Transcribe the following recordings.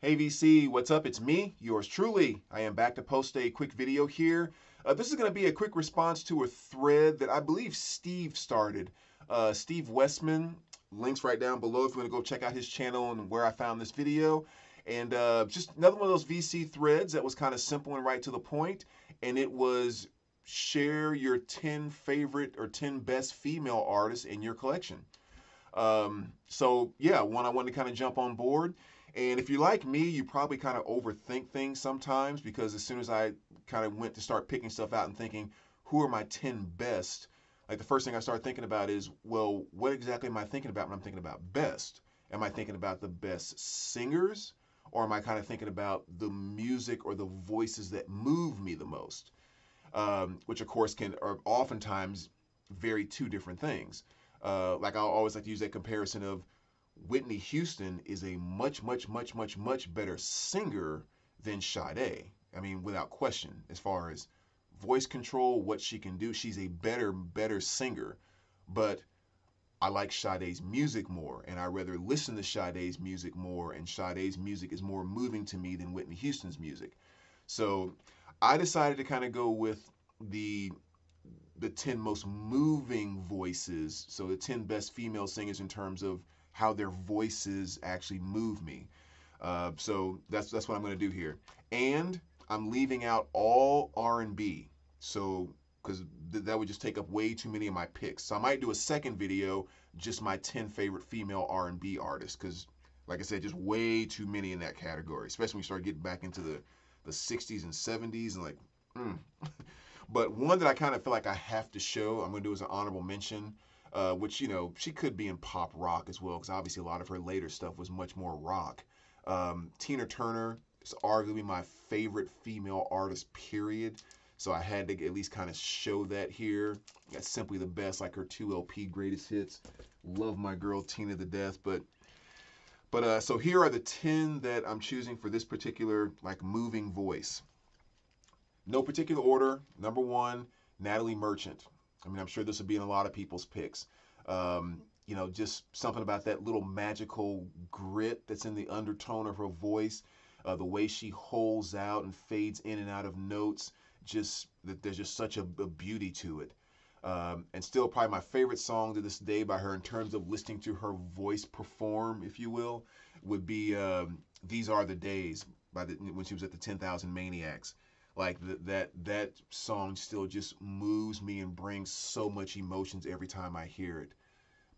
Hey VC, what's up? It's me, yours truly. I am back to post a quick video here. This is going to be a quick response to a thread that I believe Steve started. Steve Westman, links right down below if you want to go check out his channel and where I found this video. And just another one of those VC threads that was kind of simple and right to the point. And it was share your 10 favorite or 10 best female artists in your collection. So yeah, I wanted to kind of jump on board. And if you're like me, you probably kind of overthink things sometimes because as soon as I kind of went to start picking stuff out and thinking, who are my 10 best? Like the first thing I started thinking about is, well, what exactly am I thinking about when I'm thinking about best? Am I thinking about the best singers? Or am I kind of thinking about the music or the voices that move me the most? Which of course can are oftentimes very two different things. Like I always like to use that comparison of Whitney Houston is a much better singer than Sade. I mean, without question, as far as voice control, what she can do, she's a better singer. But I like Sade's music more, and I rather listen to Sade's music more, and Sade's music is more moving to me than Whitney Houston's music. So I decided to kind of go with the the 10 most moving voices, so the 10 best female singers in terms of how their voices actually move me. So that's what I'm going to do here, and I'm leaving out all R&B. So because that would just take up way too many of my picks. So I might do a second video, just my 10 favorite female R&B artists, because like I said, just way too many in that category, especially when you start getting back into the 60s and 70s and like. Mm. But one that I kind of feel like I have to show, I'm going to do as an honorable mention, which, you know, she could be in pop rock as well, because obviously a lot of her later stuff was much more rock. Tina Turner is arguably my favorite female artist, period. So I had to at least kind of show that here. That's simply the best, like her 2 LP greatest hits. Love my girl Tina to death. But so here are the 10 that I'm choosing for this particular like moving voice. No particular order. Number one, Natalie Merchant. I mean, I'm sure this will be in a lot of people's picks. You know, just something about that little magical grit that's in the undertone of her voice, the way she holds out and fades in and out of notes. Just that there's just such a beauty to it. And still probably my favorite song to this day by her in terms of listening to her voice perform, if you will, would be "These Are the Days" when she was at the 10,000 Maniacs. Like that song still just moves me and brings so much emotions every time I hear it.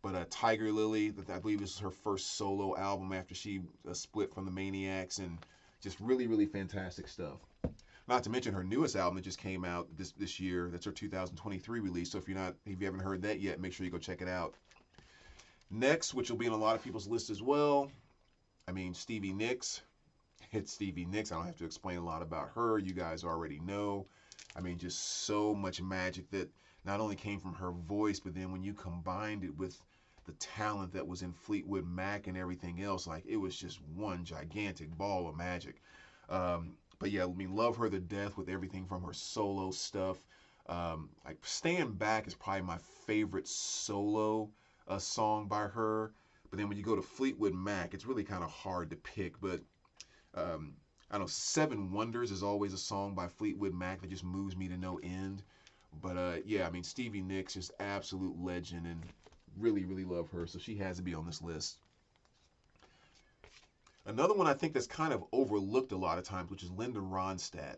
But Tiger Lily, I believe this is her first solo album after she split from the Maniacs, and just really fantastic stuff. Not to mention her newest album that just came out this year. That's her 2023 release. So if you haven't heard that yet, make sure you go check it out. Next, which will be on a lot of people's list as well, I mean Stevie Nicks. It's Stevie Nicks. I don't have to explain a lot about her. You guys already know. I mean, just so much magic that not only came from her voice, but then when you combined it with the talent that was in Fleetwood Mac and everything else, like it was just one gigantic ball of magic. But yeah, I mean, love her to death with everything from her solo stuff. Like Stand Back is probably my favorite solo song by her. But then when you go to Fleetwood Mac, it's really kind of hard to pick. But I know Seven Wonders is always a song by Fleetwood Mac that just moves me to no end. But yeah, I mean, Stevie Nicks is absolute legend and really love her. So she has to be on this list. Another one I think that's kind of overlooked a lot of times, which is Linda Ronstadt.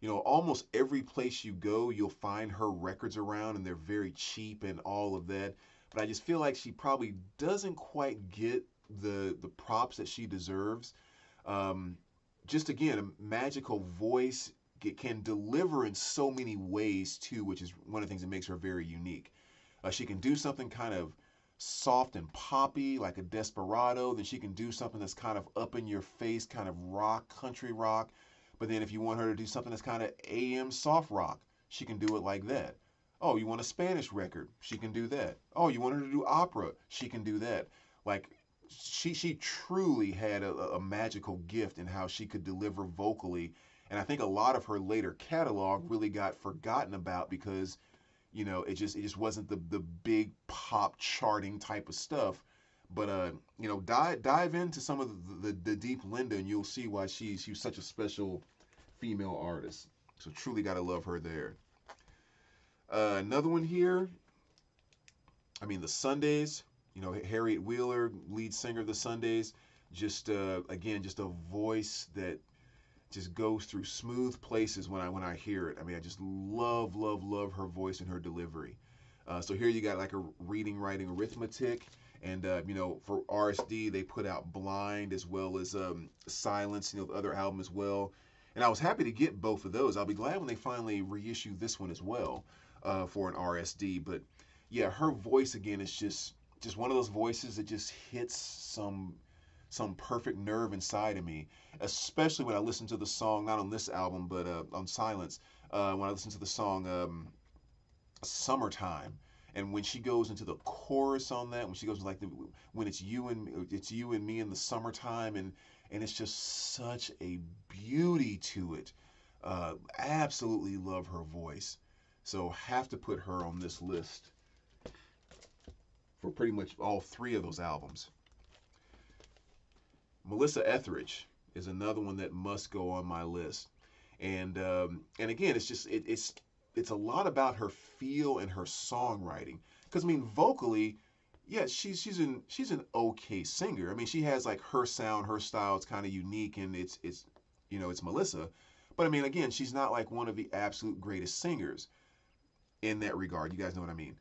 You know, almost every place you go, you'll find her records around, and they're very cheap and all of that. But I just feel like she probably doesn't quite get the props that she deserves. Just again, a magical voice can deliver in so many ways too, which is one of the things that makes her very unique. She can do something kind of soft and poppy like a Desperado. Then she can do something that's kind of up in your face, kind of rock, country rock. But then if you want her to do something that's kind of AM soft rock, she can do it like that. Oh, you want a Spanish record? She can do that. Oh, you want her to do opera? She can do that. Like she truly had a magical gift in how she could deliver vocally. And I think a lot of her later catalog really got forgotten about because, you know, it just wasn't the big pop charting type of stuff. But dive into some of the deep Linda, and you'll see why she's such a special female artist. So truly gotta love her there. Another one here. I mean, the Sundays. Harriet Wheeler, lead singer of the Sundays. Just again, just a voice that just goes through smooth places when I hear it. I mean, I just love her voice and her delivery. So here you got like a reading, writing, arithmetic, and for RSD they put out Blind as well as Silence, the other album as well. And I was happy to get both of those. I'll be glad when they finally reissue this one as well for an RSD. But yeah, her voice again is just one of those voices that just hits some perfect nerve inside of me, especially when I listen to the song, not on this album, but on Silence, when I listen to the song Summertime. And when she goes into the chorus on that, when she goes like when it's you and me in the summertime, and it's just such a beauty to it. Absolutely love her voice. So have to put her on this list for pretty much all three of those albums. Melissa Etheridge is another one that must go on my list, and again, it's a lot about her feel and her songwriting. Because I mean, vocally, yeah, she's an okay singer. I mean, she has like her sound, her style. It's kind of unique, and it's Melissa. But I mean, again, she's not like one of the absolute greatest singers in that regard. You guys know what I mean?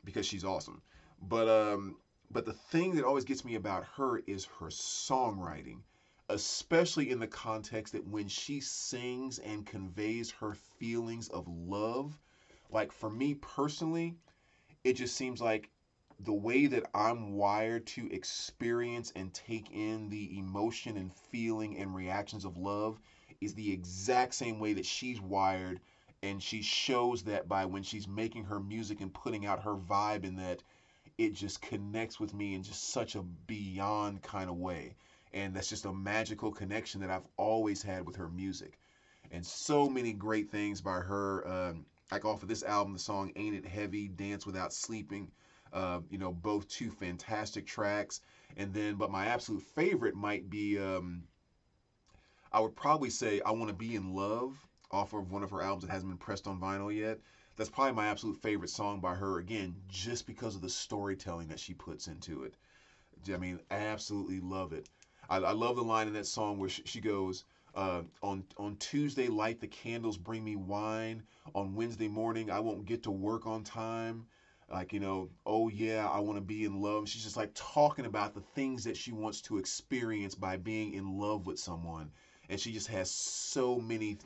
Because she's awesome. But the thing that always gets me about her is her songwriting, especially in the context that when she sings and conveys her feelings of love, like for me personally, it just seems like the way that I'm wired to experience and take in the emotion and feeling and reactions of love is the exact same way that she's wired, and she shows that by when she's making her music and putting out her vibe in that it just connects with me in just such a beyond kind of way. And that's just a magical connection that I've always had with her music. And so many great things by her. Like off of this album, the song Ain't It Heavy, Dance Without Sleeping. Both two fantastic tracks. And then, but my absolute favorite might be, I would probably say I Want to Be in Love off of one of her albums that hasn't been pressed on vinyl yet. That's probably my absolute favorite song by her, again, just because of the storytelling that she puts into it. I mean, I absolutely love it. I love the line in that song where she goes, on Tuesday, light the candles, bring me wine. On Wednesday morning, I won't get to work on time. Like, oh yeah, I want to be in love. She's just like talking about the things that she wants to experience by being in love with someone. And she just has so many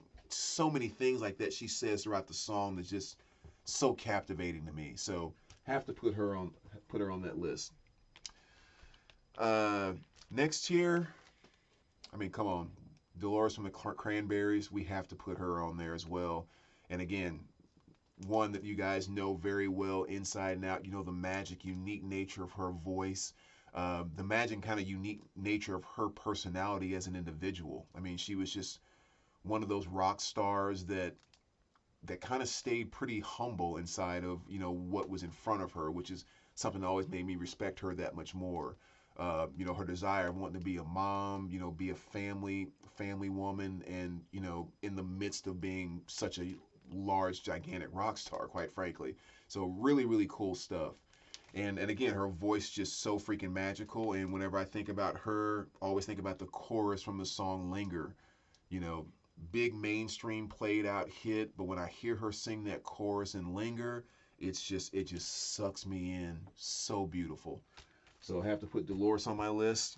things like that she says throughout the song that's just so captivating to me. So have to put her on that list. Next here, I mean, come on, Dolores from the Cranberries. We have to put her on there as well. And again, one that you guys know very well inside and out. The magic, unique nature of her voice. The magic kind of unique nature of her personality as an individual. I mean, she was just one of those rock stars that kind of stayed pretty humble inside of what was in front of her, which is something that always made me respect her that much more. Her desire of wanting to be a mom, be a family woman, and in the midst of being such a large, gigantic rock star, quite frankly. So really, really cool stuff. And again, her voice just so freaking magical. And whenever I think about her, I always think about the chorus from the song Linger. Big mainstream played out hit, but when I hear her sing that chorus and Linger, it just sucks me in. So beautiful. So I have to put Dolores on my list.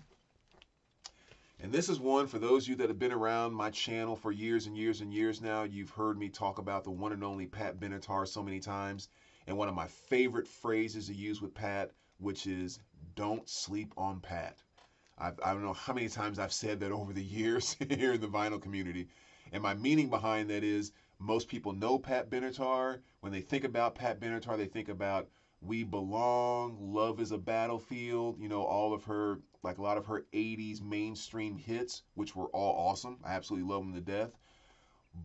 And this is one for those of you that have been around my channel for years and years and years now. You've heard me talk about the one and only Pat Benatar so many times. And one of my favorite phrases to use with Pat, which is, don't sleep on Pat. I don't know how many times I've said that over the years here in the vinyl community. And my meaning behind that is, most people know Pat Benatar. When they think about Pat Benatar, they think about We Belong, Love is a Battlefield, all of her, like a lot of her 80s mainstream hits, which were all awesome. I absolutely love them to death.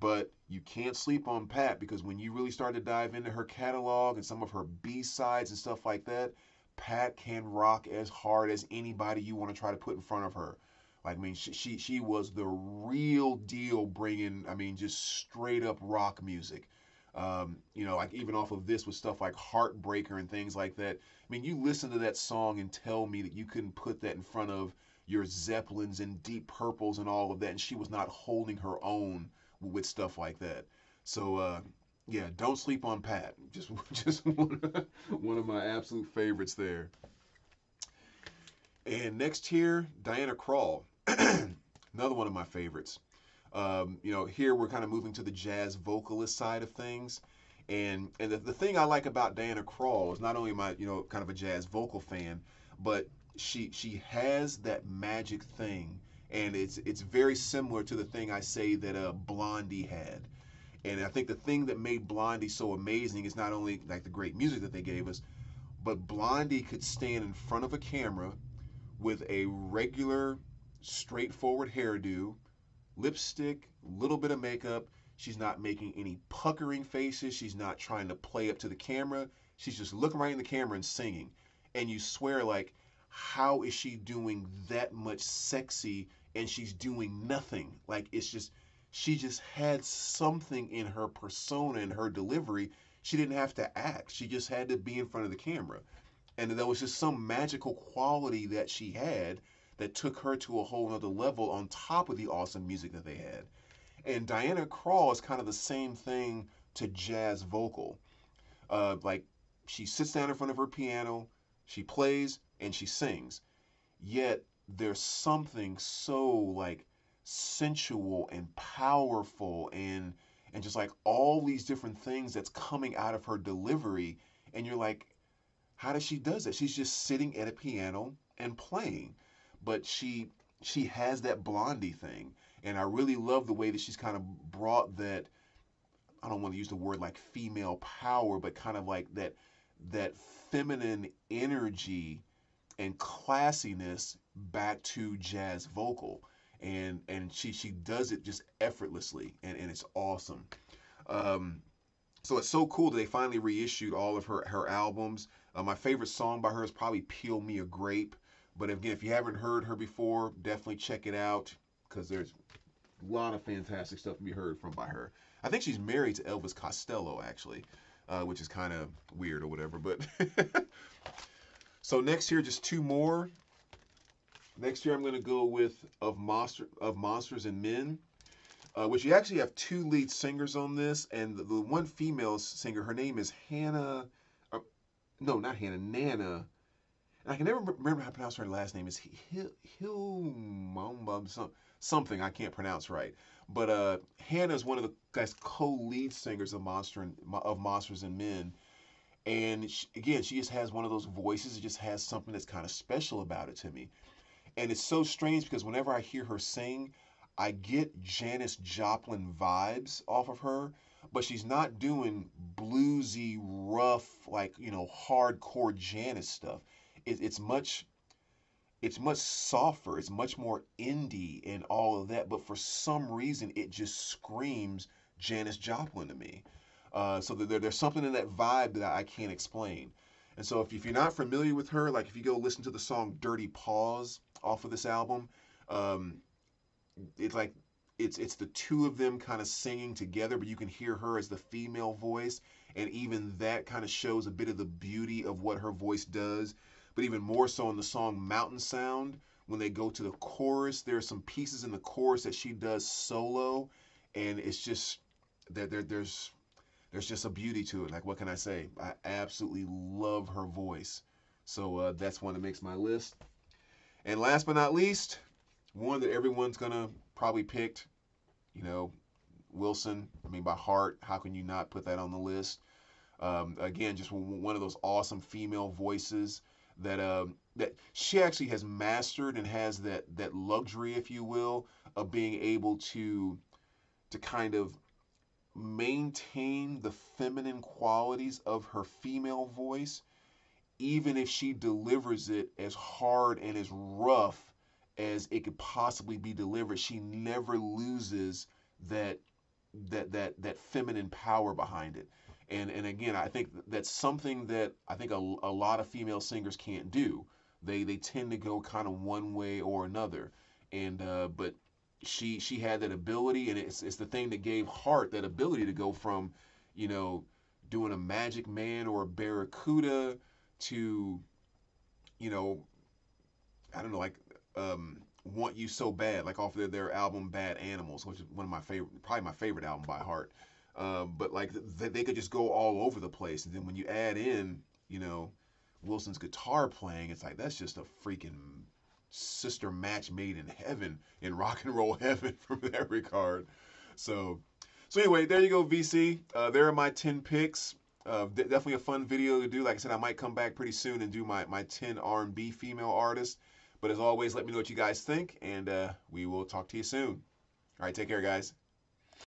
But you can't sleep on Pat, because when you really start to dive into her catalog and some of her B-sides and stuff like that, Pat can rock as hard as anybody you want to try to put in front of her. Like, I mean, she was the real deal, bringing, I mean, just straight up rock music. You know, like even off of this with stuff like Heartbreaker and things like that. I mean, you listen to that song and tell me that you couldn't put that in front of your Zeppelins and Deep Purples and all of that, and she was not holding her own with stuff like that. So, yeah, don't sleep on Pat. Just one of my absolute favorites there. And next here, Diana Krall, another one of my favorites. You know, here we're kind of moving to the jazz vocalist side of things. And the thing I like about Diana Krall is not only am I, you know, kind of a jazz vocal fan, but she has that magic thing, and it's very similar to the thing I say that Blondie had. And I think the thing that made Blondie so amazing is not only like the great music that they gave us, but Blondie could stand in front of a camera with a regular, straightforward hairdo, lipstick, little bit of makeup. She's not making any puckering faces. She's not trying to play up to the camera. She's just looking right in the camera and singing. And you swear, like, how is she doing that much sexy and she's doing nothing? Like, it's just, she just had something in her persona and her delivery. She didn't have to act. She just had to be in front of the camera. And there was just some magical quality that she had that took her to a whole nother level on top of the awesome music that they had. And Diana Krall is kind of the same thing to jazz vocal. Like, she sits down in front of her piano, she plays, and she sings. Yet there's something so like sensual and powerful and just like all these different things that's coming out of her delivery, and you're like, how does she does it? She's just sitting at a piano and playing, but she has that Blondie thing, and I really love the way that she's kind of brought that. I don't want to use the word like female power, but kind of like that feminine energy and classiness back to jazz vocal, and she does it just effortlessly, and it's awesome. Um, so it's so cool that they finally reissued all of her albums. My favorite song by her is probably "Peel Me a Grape," but again, if you haven't heard her before, definitely check it out because there's a lot of fantastic stuff to be heard from by her. I think she's married to Elvis Costello actually, which is kind of weird or whatever. But so next here, just two more. Next year, I'm going to go with of Monsters and Men, which you actually have two lead singers on this, and the one female singer, her name is Hannah. No, not Hannah, Nana. And I can never remember how to pronounce her last name. Is something I can't pronounce right. But Hannah is one of the guys co-lead singers of Monsters and Men, and again, she just has one of those voices. It just has something that's kind of special about it to me. And it's so strange because whenever I hear her sing, I get Janis Joplin vibes off of her, but she's not doing bluesy, rough, like, you know, hardcore Janis stuff. It's much softer. It's much more indie and all of that. But for some reason, it just screams Janis Joplin to me. So there's something in that vibe that I can't explain. And so if you're not familiar with her, like if you go listen to the song "Dirty Paws" off of this album, um, it's like it's the two of them kind of singing together, but you can hear her as the female voice, and even that kind of shows a bit of the beauty of what her voice does. But even more so in the song "Mountain Sound," when they go to the chorus, there are some pieces in the chorus that she does solo, and it's just there's just a beauty to it. Like, what can I say? I absolutely love her voice. So that's one that makes my list. And last but not least, one that everyone's gonna probably pick, you know, Wilson. I mean, by heart, how can you not put that on the list? Again, just one of those awesome female voices that she actually has mastered and has that luxury, if you will, of being able to kind of maintain the feminine qualities of her female voice, even if she delivers it as hard and as rough as it could possibly be delivered. She never loses that feminine power behind it. And again, I think that's something that I think a lot of female singers can't do. They tend to go kind of one way or another, and but she had that ability, and it's the thing that gave Hart that ability to go from, you know, doing a Magic Man or a Barracuda to, you know, I don't know, like Want You So Bad, like off their album Bad Animals, which is one of my favorite, probably my favorite album by Hart. But like they could just go all over the place, and then when you add in, you know, Wilson's guitar playing, it's like that's just a freaking sister match made in heaven, in rock and roll heaven from that regard. So, so anyway, there you go, VC. There are my 10 picks. Definitely a fun video to do. Like I said, I might come back pretty soon and do my 10 R&B female artists. But as always, let me know what you guys think, and we will talk to you soon. All right, take care, guys.